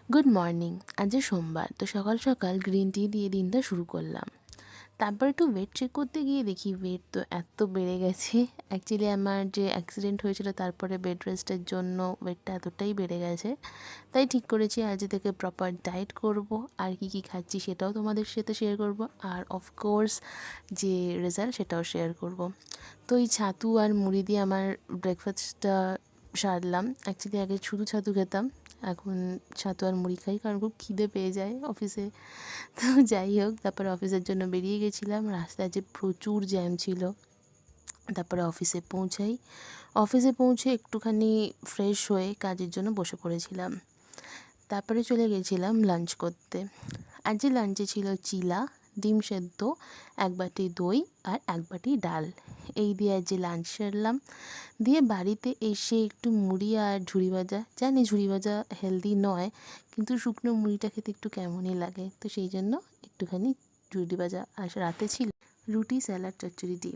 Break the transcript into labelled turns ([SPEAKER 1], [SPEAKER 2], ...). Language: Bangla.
[SPEAKER 1] Good morning. আজ সোমবার, তো সকাল সকাল গ্রিন টি দিয়ে দিনটা শুরু করলাম। তারপর একটু ওয়েট চেক করতে গিয়ে দেখি ওয়েট তো এত বেড়ে গেছে। অ্যাকচুয়ালি আমার যে অ্যাক্সিডেন্ট হয়েছিল তারপরে বেড রেস্টের জন্য ওয়েটটা এতটাই বেড়ে গেছে। তাই ঠিক করেছি আজ থেকে প্রপার ডায়েট করব, আর কি কি খাচ্ছি সেটাও তোমাদের সাথে শেয়ার করব, আর অফকোর্স যে রেজাল্ট সেটাও শেয়ার করব। তো এই ছাতু আর মুড়ি দিয়ে আমার ব্রেকফাস্টটা সারলাম। অ্যাকচুয়ালি আগে শুধু ছাতু খেতাম, এখন ছাতু আর মুড়ি খাই কারণ খুব খিদে পেয়ে যায় অফিসে। তো যাই হোক, তারপরে অফিসের জন্য বেরিয়ে গেছিলাম। রাস্তায় যে প্রচুর জ্যাম ছিল। তারপরে অফিসে পৌঁছে একটুখানি ফ্রেশ হয়ে কাজের জন্য বসে পড়েছিলাম। তারপরে চলে গেছিলাম লাঞ্চ করতে। আর যে লাঞ্চে ছিল চিলা, ডিম সেদ্ধ, এক বাটি দই আর এক বাটি ডাল। এই দিয়ে আজ যে লাঞ্চ সারলাম। দিয়ে বাড়িতে এসে একটু মুড়ি আর ঝুড়ি ভাজা, জানি ঝুড়ি ভাজা হেলদি নয়, কিন্তু শুকনো মুড়িটা খেতে একটু কেমনই লাগে, তো সেই জন্য একটুখানি ঝুড়ি ভাজা। আর রাতে ছিল রুটি, স্যালাড, চচ্চড়ি, ডিম।